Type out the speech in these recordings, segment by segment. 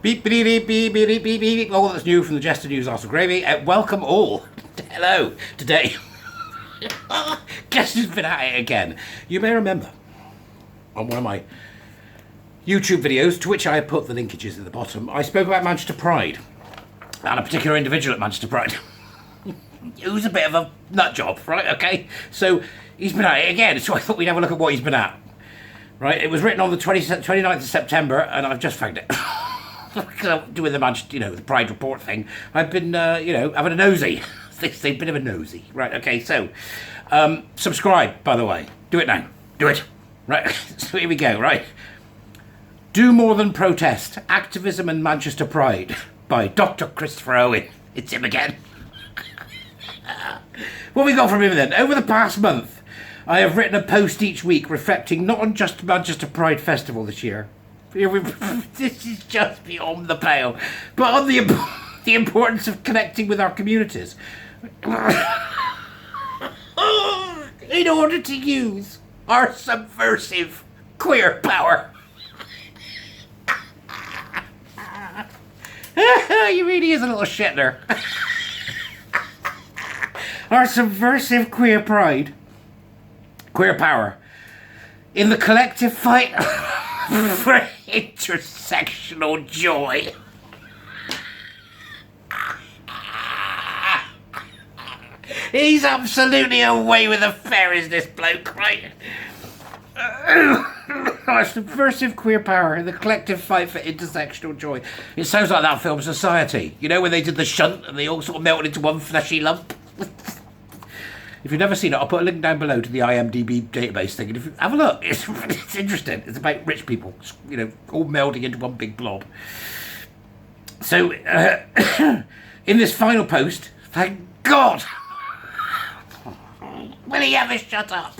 Beep, beep, beep, beep, beep, beep, beep, beep. All that's new from the Jester News Arsenal Gravy. Welcome all. Hello. Today, guess who's been at it again? You may remember on one of my YouTube videos, to which I put the linkages at the bottom, I spoke about Manchester Pride and a particular individual at Manchester Pride who's a bit of a nut job, right? Okay, so he's been at it again, so I thought we'd have a look at what he's been at. Right, it was written on the 29th of September, and I've just found it. Because I'm doing the Manchester, the Pride report thing. I've been, having a nosy. This a bit of a nosy. Right, okay, so, subscribe, by the way. Do it now. Do it. Right, so here we go, right. Do More Than Protest, Activism and Manchester Pride by Dr. Christopher Owen. It's him again. What we got from him then? Over the past month, I have written a post each week reflecting not on just Manchester Pride Festival this year. This is just beyond the pale. But on the importance of connecting with our communities. In order to use our subversive queer power. He really is a little shitter. Our subversive queer pride. Queer power. In the collective fight for intersectional joy. He's absolutely away with the fair, this bloke, right? Our subversive queer power in the collective fight for intersectional joy. It sounds like that film Society. You know, when they did the shunt and they all sort of melted into one fleshy lump? If you've never seen it, I'll put a link down below to the IMDB database thing. And if you have a look, it's interesting. It's about rich people, all melding into one big blob. So, in this final post, thank God, will he ever shut up?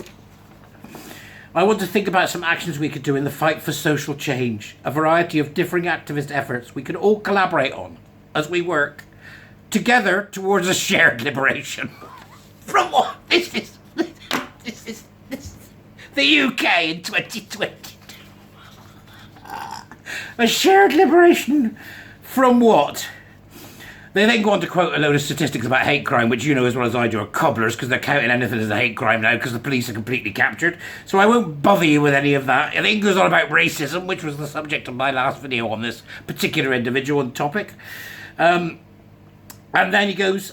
I want to think about some actions we could do in the fight for social change. A variety of differing activist efforts we could all collaborate on as we work together towards a shared liberation. From what? This is the UK in 2022. A shared liberation from what? They then go on to quote a load of statistics about hate crime, which you know as well as I do are cobblers, because they're counting anything as a hate crime now because the police are completely captured. So I won't bother you with any of that. I think it goes on about racism, which was the subject of my last video on this particular individual and topic. And then he goes...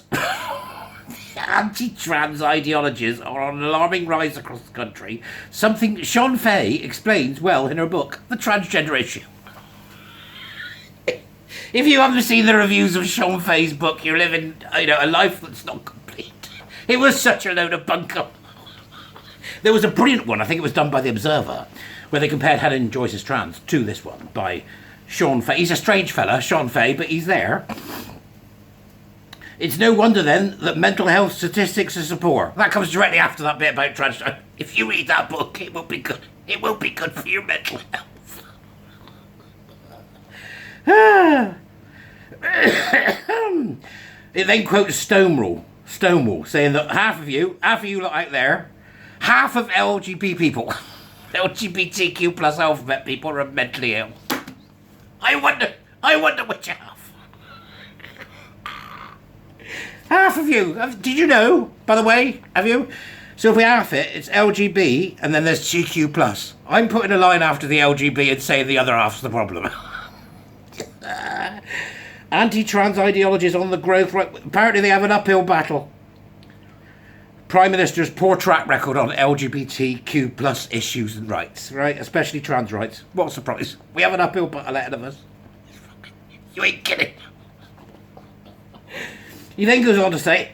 Anti-trans ideologies are on an alarming rise across the country, something Sean Fay explains well in her book, The Transgender Issue. If you haven't seen the reviews of Sean Fay's book, you're living, a life that's not complete. It was such a load of bunkum. There was a brilliant one, I think it was done by The Observer, where they compared Helen Joyce's trans to this one by Sean Fay. He's a strange fella, Sean Fay, but he's there. It's no wonder then that mental health statistics are so poor. That comes directly after that bit about transgender. If you read that book, it will be good. It will be good for your mental health. It then quotes Stonewall, saying that half of you lot out there, half of LGBT people, LGBTQ plus alphabet people are mentally ill. I wonder which half. Half of you. Did you know, by the way? Have you? So if we half it, it's LGB, and then there's GQ+. I'm putting a line after the LGB and saying the other half's the problem. Anti-trans ideologies on the growth. Right? Apparently they have an uphill battle. Prime Minister's poor track record on LGBTQ+ issues and rights, right? Especially trans rights. What a surprise. We have an uphill battle ahead of us. You ain't kidding. He then goes on to say,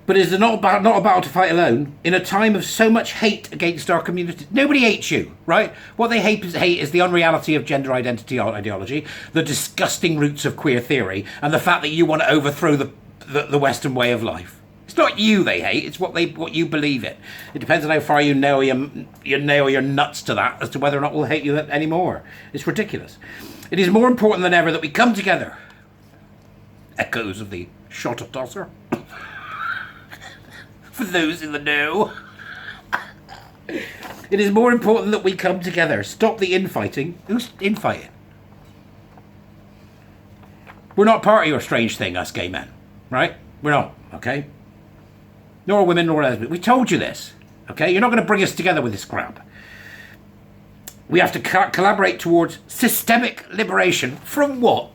but is it not a battle to fight alone? In a time of so much hate against our community, nobody hates you, right? What they hate is the unreality of gender identity ideology, the disgusting roots of queer theory, and the fact that you want to overthrow the Western way of life. It's not you they hate, it's what you believe in. It depends on how far you nail your nuts to that as to whether or not we'll hate you anymore. It's ridiculous. It is more important than ever that we come together. Echoes of the shot of tosser. For those in the know. It It is more important that we come together. Stop the infighting. Who's infighting? We're not part of your strange thing, us gay men. Right? We're not, okay? Nor women, nor lesbians. We told you this, okay? You're not going to bring us together with this crap. We have to collaborate towards systemic liberation from what?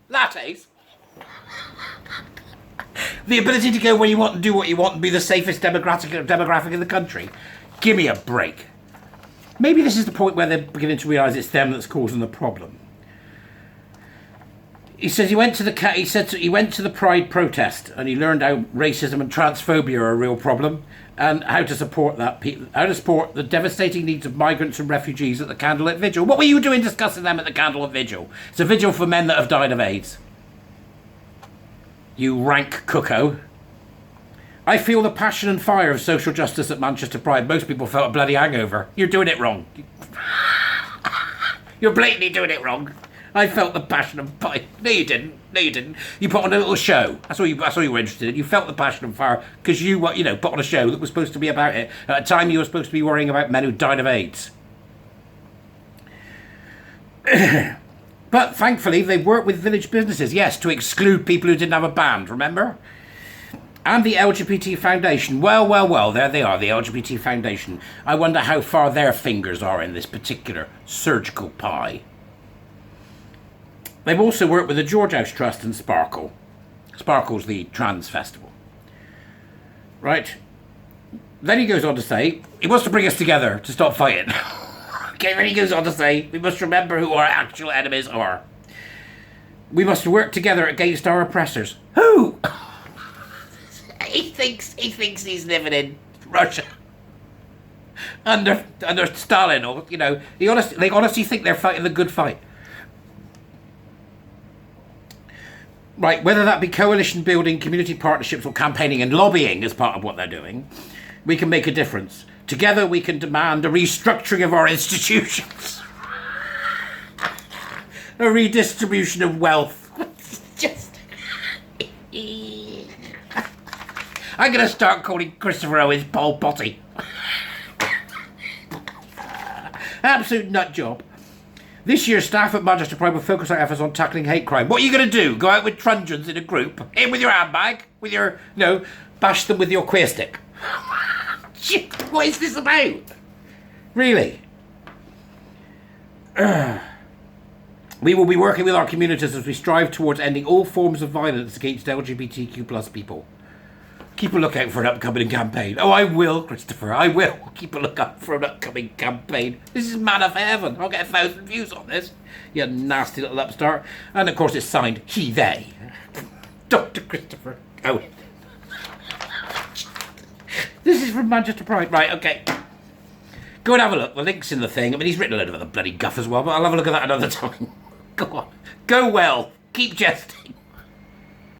Lattes? The ability to go where you want and do what you want and be the safest demographic in the country. Give me a break. Maybe this is the point where they're beginning to realise it's them that's causing the problem. He says he went to the Pride protest and he learned how racism and transphobia are a real problem and how to support the devastating needs of migrants and refugees at the candlelit vigil. What were you doing discussing them at the candlelit vigil? It's a vigil for men that have died of AIDS. You rank cucko. I feel the passion and fire of social justice at Manchester Pride. Most people felt a bloody hangover. You're doing it wrong. You're blatantly doing it wrong. I felt the passion and fire. No, you didn't. No, you didn't. You put on a little show. That's all you were interested in. You felt the passion and fire because you put on a show that was supposed to be about it. At a time you were supposed to be worrying about men who died of AIDS. But thankfully, they've worked with village businesses, yes, to exclude people who didn't have a band, remember? And the LGBT Foundation. Well, there they are, the LGBT Foundation. I wonder how far their fingers are in this particular surgical pie. They've also worked with the George House Trust and Sparkle. Sparkle's the trans festival. Right? Then he goes on to say, he wants to bring us together to stop fighting. Okay, then he goes on to say, we must remember who our actual enemies are. We must work together against our oppressors. Who? He thinks he's living in Russia. Under Stalin, or, they honestly think they're fighting the good fight. Right, whether that be coalition building, community partnerships, or campaigning and lobbying as part of what they're doing, we can make a difference. Together we can demand a restructuring of our institutions. A redistribution of wealth. Just... I'm going to start calling Christopher Owens Pol Potty. Absolute nut job. This year, staff at Manchester Pride will focus our efforts on tackling hate crime. What are you going to do? Go out with truncheons in a group? In with your handbag? With your, bash them with your queer stick? What is this about? Really? We will be working with our communities as we strive towards ending all forms of violence against LGBTQ plus people. Keep a lookout for an upcoming campaign. Oh, I will, Christopher. I will. Keep a lookout for an upcoming campaign. This is manna for heaven. I'll get 1,000 views on this. You nasty little upstart. And of course it's signed he, they. Dr. Christopher Owen. This is from Manchester Pride. Right, okay. Go and have a look. The link's in the thing. I mean, he's written a load of other bloody guff as well, but I'll have a look at that another time. Go on. Go well. Keep jesting.